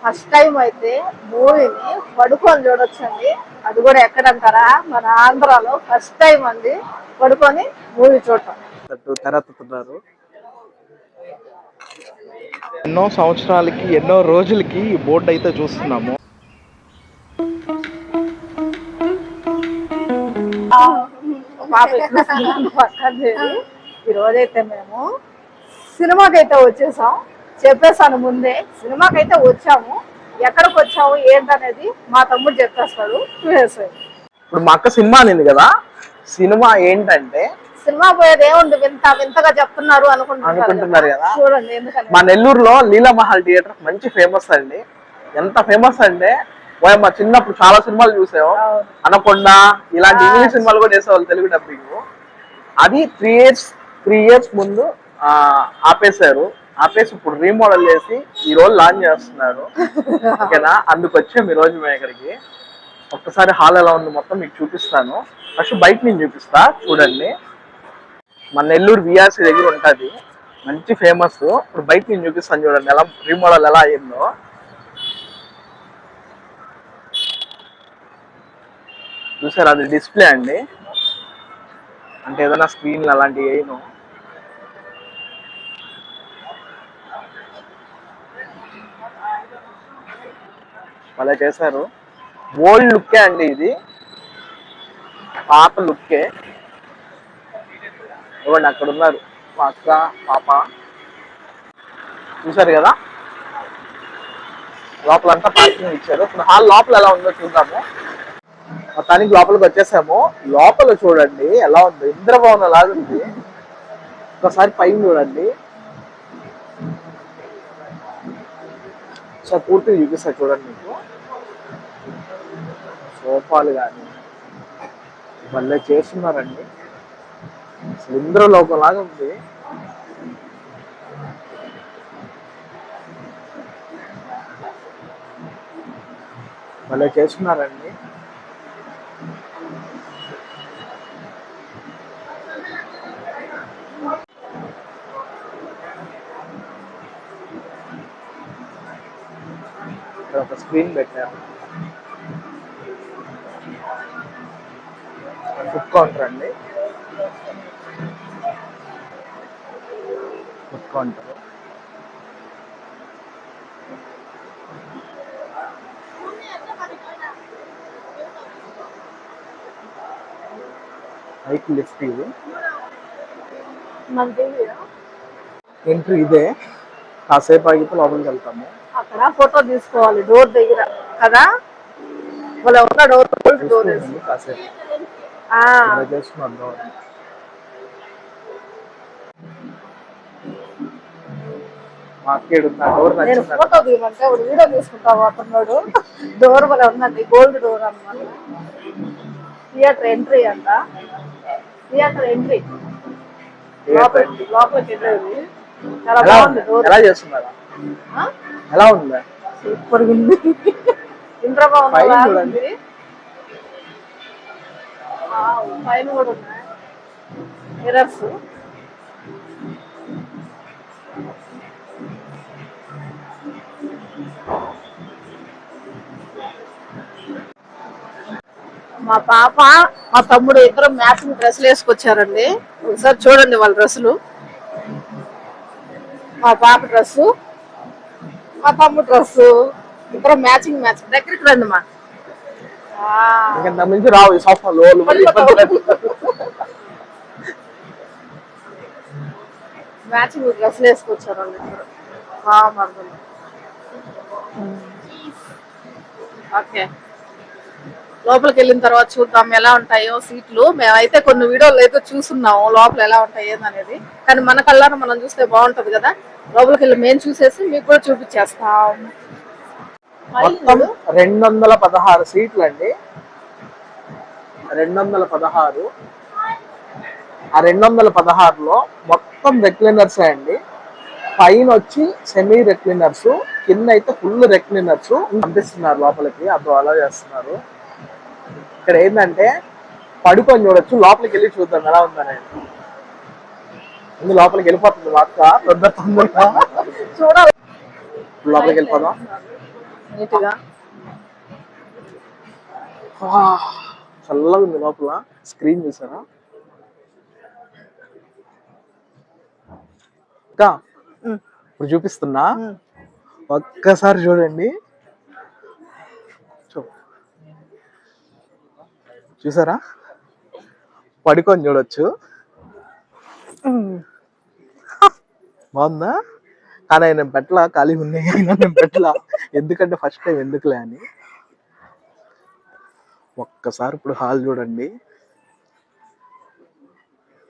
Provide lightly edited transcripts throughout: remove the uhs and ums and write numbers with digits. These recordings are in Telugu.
ఫస్ట్ టైం అయితే మూవీని పడుకొని చూడొచ్చండి. అది కూడా ఎక్కడంటారా, మన ఆంధ్రాలో ఫస్ట్ టైం అండి పడుకొని మూవీ చూడటం. తెరతున్నారు ఎన్నో సంవత్సరాలకి ఎన్నో రోజులకి ఈ బోర్డు అయితే చూస్తున్నాము. ఈ రోజైతే మేము సినిమాకైతే వచ్చేసాం. చెప్పేసాను ముందే, సినిమాకైతే వచ్చాము. ఎక్కడికి వచ్చాము ఏంటనేది మా తమ్ముడు చెప్పేస్తాడు. ఇప్పుడు మా అక్క సినిమా అనేది కదా, సినిమా ఏంటంటే సినిమా పోయేది ఏముంది, వింత వింతగా చెప్తున్నారు అనుకుంటున్నారు కదా. చూడండి, ఎందుకంటే మా నెల్లూరులో లీలామహల్ థియేటర్ మంచి ఫేమస్ అండి. ఎంత ఫేమస్ అంటే మా చిన్నప్పుడు చాలా సినిమాలు చూసాము. అనకొండ ఇలాంటి ఇంగ్లీష్ సినిమాలు కూడా వేసేవాళ్ళు తెలుగు డబ్బింగ్. అది 3 years ముందు ఆపేశారు. ఆపేసి ఇప్పుడు రీమోడల్ చేసి ఈ రోజు లాంచ్ చేస్తున్నారు. ఓకేనా, అందుకు వచ్చాము ఈ రోజు మేము ఇక్కడికి. ఒక్కసారి హాల్ ఎలా ఉంది మొత్తం మీకు చూపిస్తాను. ఫస్ట్ బయట నుంచి చూపిస్తా చూడండి. మన నెల్లూరు విఆర్సి దగ్గర ఉంటుంది, మంచి ఫేమస్. ఇప్పుడు బయట నుంచి చూపిస్తాను చూడండి ఎలా రీమోడల్ ఎలా అయ్యిందో. చూసారు, అది డిస్ప్లే అండి, అంటే ఏదైనా స్క్రీన్లు అలాంటివి వేయను. అలా చేశారు. ఓల్డ్ లుక్కే అండి, ఇది పాత లుక్కే. ఇవ్వండి అక్కడ ఉన్నారు మా అక్క పాప, చూసారు కదా. లోపలంతా పార్కింగ్ ఇచ్చారు. ఇప్పుడు హాల్ లోపల ఎలా ఉందో చూద్దాము. మొత్తానికి లోపలికి వచ్చేసాము. లోపల చూడండి ఎలా ఉంది, ఇంద్రభవనం లాగా ఉంది. ఒకసారి పైన చూడండి, ఒకసారి పూర్తిగా చూపిస్తారు చూడండి. మీకు సోఫాలు కానీ మళ్ళీ చేస్తున్నారండి, అసలు ఇంద్రలోకం లాగా ఉంది. మళ్ళీ చేస్తున్నారండి. ఇక్కడ ఒక స్క్రీన్ పెట్టారు. ఫుడ్ కౌంటర్ అండి, ఫుడ్ కౌంటర్. హైట్ లిఫ్ట్ ఇది, ఎంట్రీ ఇదే. కాసేపు ఆగితే లోపలికి వెళ్తాము. అక్కడ ఫోటో తీసుకోవాలి డోర్ దగ్గర కదా, వాళ్ళ ఉన్న డోర్ కాసేపు చేస్తున్నారు. నేను ఫోటో తీయమంటే వీడియో తీసుకుంటావు అతన్నాడు. డోర్ వల్ల ఉందండి, గోల్డ్ డోర్ అన్నమాట. థియేటర్ ఎంట్రీ అంట, థియేటర్ ఎంట్రీ లోపలికి వెళ్ళేది. చాలా బాగుంది డోర్. ఎలా చేస్తున్నారా, ఎలా ఉందా, సూపర్ ఉంది. ఇంద్రభవనం ఉంది, పైన కూడా ఉన్నాయి మిర్రర్స్. మా పాప మా తమ్ముడు ఇద్దరు మ్యాచింగ్ డ్రెస్సులు వేసుకొచ్చారండి. ఒకసారి చూడండి వాళ్ళ డ్రెస్సులు. మా పాప డ్రెస్సు, మా తమ్ముడు డ్రెస్సు, ఇద్దరు మ్యాచింగ్. దగ్గరికి రండి మా రావు సోఫాలో మ్యాచింగ్ డ్రెస్సులు వేసుకొచ్చారు వాళ్ళు ఇద్దరు బాగున్నారు. ఓకే, లోపలికి వెళ్ళిన తర్వాత చూద్దాం ఎలా ఉంటాయో సీట్లు. మేమైతే కొన్ని వీడియోలు అయితే చూస్తున్నాము లోపల ఎలా ఉంటాయి ఏందనేది, కానీ మన కళ్ళను మనం చూస్తే బాగుంటది కదా. లోపలికి వెళ్ళి మేము చూసేసి మీకు కూడా చూపించేస్తాం. 216 సీట్లు అండి, 216. ఆ 216లో మొత్తం రెక్లైనర్స్ అండి. పైన వచ్చి సెమీ రెక్లైనర్స్, కింద అయితే ఫుల్ రెక్లైనర్స్ పంపిస్తున్నారు లోపలికి. అప్పుడు అలా చేస్తున్నారు. ఇక్కడ ఏంటంటే పడుకొని చూడొచ్చు. లోపలికి వెళ్ళి చూద్దాం ఎలా ఉందని. లోపలికి వెళ్ళిపోతుంది మా అక్క తొందరగా. చూడాలి, లోపలికి వెళ్ళిపోదాం. నీట్గా. చల్లగా ఉంది లోపల. స్క్రీన్ చూసారా ఇంకా? ఇప్పుడు చూపిస్తున్నా, ఒక్కసారి చూడండి. చూసారా, పడుకొని చూడొచ్చు. బాగుందా? కానీ ఆయన పెట్టలా, ఖాళీ ఉన్నాయి అయినా నేను పెట్టలా, ఎందుకంటే ఫస్ట్ టైం ఎందుకులే అని. ఒక్కసారి ఇప్పుడు హాల్ చూడండి,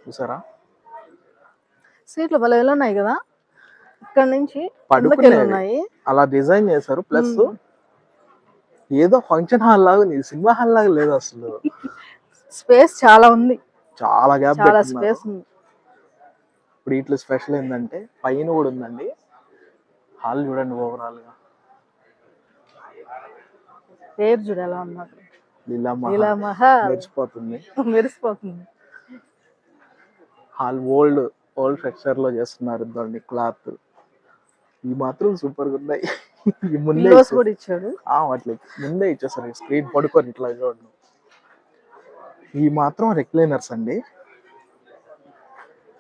చూసారా? సీట్లు భలే ఉన్నాయి కదా, ఇక్కడ నుంచి పడుకున్నాయి అలా డిజైన్ చేశారు. ప్లస్ ఏదో ఫంక్షన్ హాల్ లాగా ఉంది, సినిమా హాల్ లాగా లేదు అసలు. స్పేస్ చాలా ఉంది, చాలా గ్యాప్, చాలా స్పేస్ ఉంది. ఇప్పుడు ఇట్లా స్పెషల్ ఏంటంటే పైన కూడా ఉందండి. హాల్ చూడండి ఓవరాల్ గా. పేరు చూడు ఎలా ఉన్నారు, మెరిసిపోతుంది. మెరిసిపోతుంది. హాల్ ఓల్డ్ స్ట్రక్చర్ లో చేస్తున్నారు దాన్ని. క్లాత్ ఈ మాత్రం సూపర్ గా ఉన్నాయి. ముందే కూడా ఇచ్చాడు, వాటి ముందే ఇచ్చేసారు. స్క్రీన్ పడుకొని ఇట్లా చూడండి. ఈ మాత్రం రెక్లైనర్స్ అండి,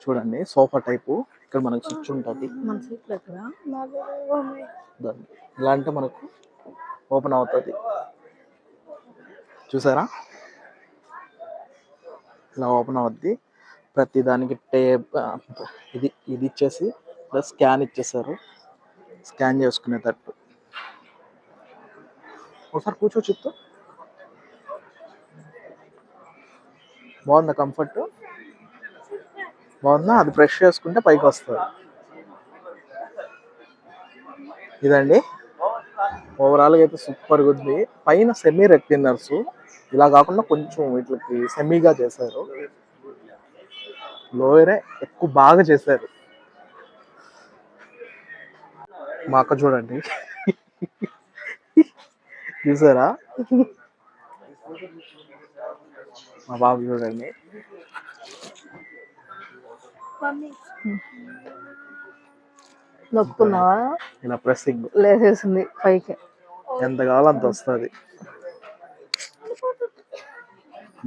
చూడండి. సోఫా టైపు, ఇక్కడ మనకు స్విచ్ ఉంటుంది. ఇలా అంటే మనకు ఓపెన్ అవుతుంది, చూసారా? ఇలా ఓపెన్ అవుద్ది. ప్రతి దానికి టేప్ ఇది ఇచ్చేసి ప్లస్ స్కాన్ ఇచ్చేసారు, స్కాన్ చేసుకునేటట్టు. ఒకసారి కూర్చో చెప్తా. బాగుందా? కంఫర్ట్ బాగుందా? అది ప్రెస్ చేసుకుంటే పైకి వస్తుంది. ఇదండి ఓవరాల్గా అయితే సూపర్గా ఉంది. పైన సెమీ రెక్టినర్స్, ఇలా కాకుండా కొంచెం వీటికి సెమీగా చేశారు. లోయరే ఎక్కువ బాగా చేశారు. మా అక్క చూడండి, చూసారా? మా బాబు చూడండి, నొక్కున్నావా? ఇలా ప్రెస్సింగ్ లేసేసింది పైకి, ఎంత కావాలో అంత వస్తుంది.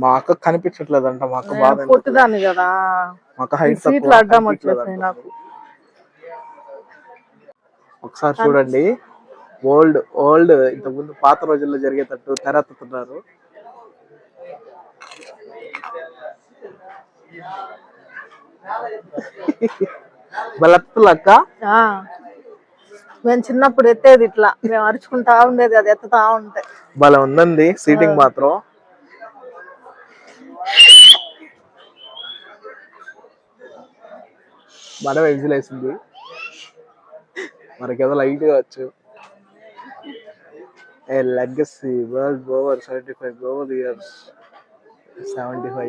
మా అక్క కనిపించట్లేదంట. మా అక్క బాగా పొట్టిదాన్ని కదా, మా అక్క హైట్ సీట్లు అడ్డం వచ్చేసాయి నాకు. ఒకసారి చూడండి, ఓల్డ్ ఇంతకుముందు పాత రోజుల్లో జరిగేటట్టు తెరెత్తుతున్నారు. బలత్తులక్క మేము చిన్నప్పుడు ఎత్తేది ఇట్లా, మేము అరుచుకుంటా ఉండేది, అది ఎత్తుతా ఉంటే. భలే ఉందండి సీటింగ్ మాత్రం. మనం ఎగ్జిల్ వేసింది, మనకేదో లైట్ గా వచ్చు. Legacy world over 75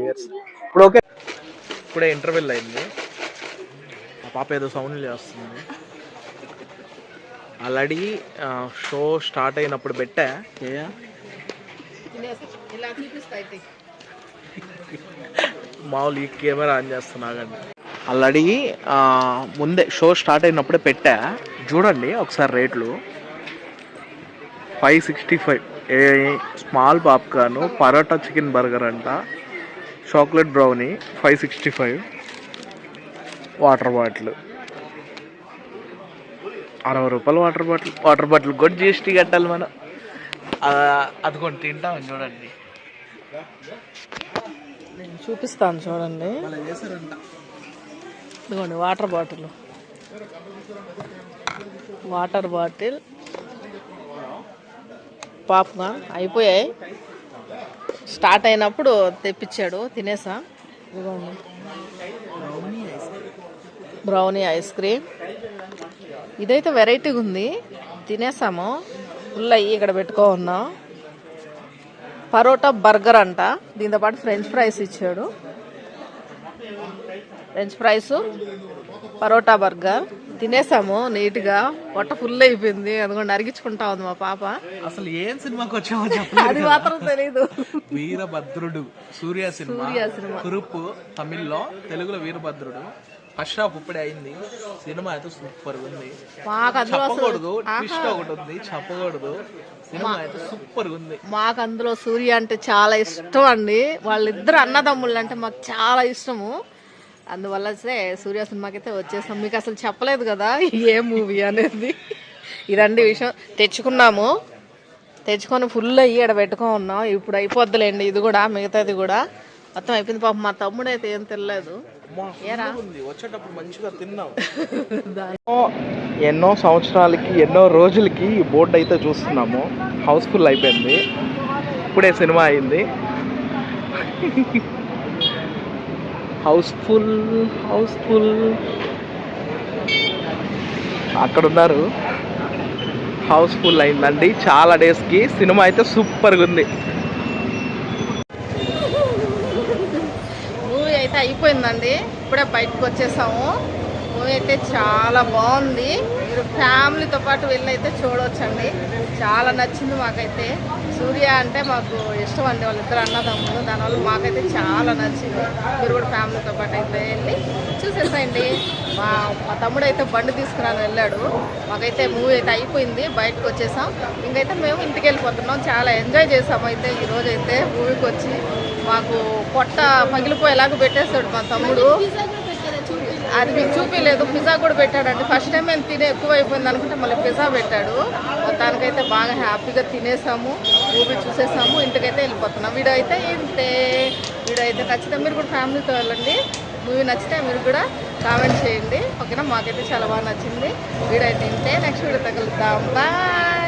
years. ఇప్పుడు ఓకే. ఇప్పుడే ఇంటర్వెల్ అయింది. ఆ పాప ఏదో సౌండ్ చేస్తుంది. ఆల్రెడీ షో స్టార్ట్ అయినప్పుడు పెట్టా. మామూలు ఈ కెమెరా ఆన్ చేస్తున్నాగండి. ఆల్రెడీ ముందే షో స్టార్ట్ అయినప్పుడే పెట్టా. చూడండి ఒకసారి రేట్లు. 565 small popcorn, parotta chicken burger అంట, చాక్లెట్ బ్రౌనీ 565, వాటర్ బాటిల్ 60 రూపాయలు. వాటర్ బాటిల్ కూడా జిఎస్టీ కట్టాలి మనం. అది కొన్ని తింటామని చూడండి. నేను చూపిస్తాను చూడండి. ఇదిగోండి వాటర్ బాటిల్, పాప్కార్న్ అయిపోయాయి. స్టార్ట్ అయినప్పుడు తెప్పించాడు, తినేసా. ఇదిగోండి బ్రౌనీ ఐస్ క్రీమ్, ఇదైతే వెరైటీగా ఉంది, తినేసాము. ఫుల్ అయ్యి ఇక్కడ పెట్టుకున్నాం. పరోటా బర్గర్ అంట, దీంతో పాటు ఫ్రెంచ్ ఫ్రైస్ ఇచ్చాడు. ఫ్రెంచ్ ఫ్రైస్, పరోటా బర్గర్ తినేసాము నీట్గా. పొట్ట ఫుల్ అయిపోయింది, అదిగోండి అరిగించుకుంటా ఉంది మా పాప. అసలు ఏం సినిమాకి వచ్చామో అది మాత్రం తెలీదు. వీరభద్రుడు సూర్య సినిమా. కురుపు తమిళ్లో, తెలుగులో వీరభద్రుడు. ఫస్ట్ హాఫ్ ఇప్పుడే అయింది. సినిమా అయితే సూపర్ ఉంది. మాకు అందులో చెప్పకూడదు, ట్విస్ట్ ఒకటి ఉంది, చెప్పకూడదు. సినిమా అయితే సూపర్ ఉంది. మాకు అందులో సూర్య అంటే చాలా ఇష్టం అండి. వాళ్ళిద్దరు అన్నదమ్ముళ్ళు అంటే మాకు చాలా ఇష్టము. అందువల్ల సూర్య సినిమాకి అయితే వచ్చేసాం. మీకు అసలు చెప్పలేదు కదా ఏ మూవీ అనేది. ఇదండి విషయం. తెచ్చుకొని ఫుల్ అయ్యి ఇక్కడ పెట్టుకొని ఉన్నాం. ఇప్పుడు అయిపోద్దులేండి ఇది కూడా, మిగతాది కూడా మొత్తం అయిపోయింది. పాపం మా తమ్ముడు అయితే ఏం తినలేదు. వచ్చేటప్పుడు మంచిగా తిన్నాం. ఎన్నో సంవత్సరాలకి ఎన్నో రోజులకి ఈ బోర్డు అయితే చూస్తున్నాము. హౌస్ఫుల్ అయిపోయింది. ఇప్పుడే సినిమా అయింది. హౌస్ఫుల్ అక్కడ ఉన్నారు. హౌస్ఫుల్ అయిందండి చాలా డేస్కి. సినిమా అయితే సూపర్గా ఉంది. మూవీ అయితే అయిపోయిందండి. ఇప్పుడే బయటకు వచ్చేసాము. మూవీ అయితే చాలా బాగుంది. మీరు ఫ్యామిలీతో పాటు వెళ్ళి అయితే చూడవచ్చండి. చాలా నచ్చింది మాకైతే. సూర్య అంటే మాకు ఇష్టం అండి. వాళ్ళిద్దరు అన్నదమ్ములు. దానివల్ల మాకైతే చాలా నచ్చింది. మీరు కూడా ఫ్యామిలీతో పాటు అయితే వెళ్ళి చూసేసేయండి. మా తమ్ముడు అయితే బండి తీసుకురాని వెళ్ళాడు. మాకైతే మూవీ అయితే అయిపోయింది. బయటకు వచ్చేసాం. ఇంకైతే మేము ఇంటికి వెళ్ళిపోతున్నాం. చాలా ఎంజాయ్ చేసాము అయితే ఈరోజు అయితే మూవీకి వచ్చి. మాకు పొట్ట పగిలిపోయేలాగా పెట్టేస్తాడు మా తమ్ముడు. అది మీకు చూపించలేదు. పిజ్జా కూడా పెట్టాడండి. ఫస్ట్ టైం మేము ఎక్కువ అయిపోయింది అనుకుంటే మళ్ళీ పిజ్జా పెట్టాడు. మొత్తానికైతే బాగా హ్యాపీగా తినేసాము, మూవీ చూసేసాము, ఇంటికైతే వెళ్ళిపోతున్నాం. వీడియో అయితే ఇంతే. వీడియో అయితే ఖచ్చితంగా మీరు కూడా ఫ్యామిలీతో వెళ్ళండి. మూవీ నచ్చితే మీరు కూడా కామెంట్ చేయండి. ఓకేనా? మాకైతే చాలా బాగా నచ్చింది. వీడియో అయితే ఇంతే. నెక్స్ట్ వీడియో తగులుద్దాం. బాయ్.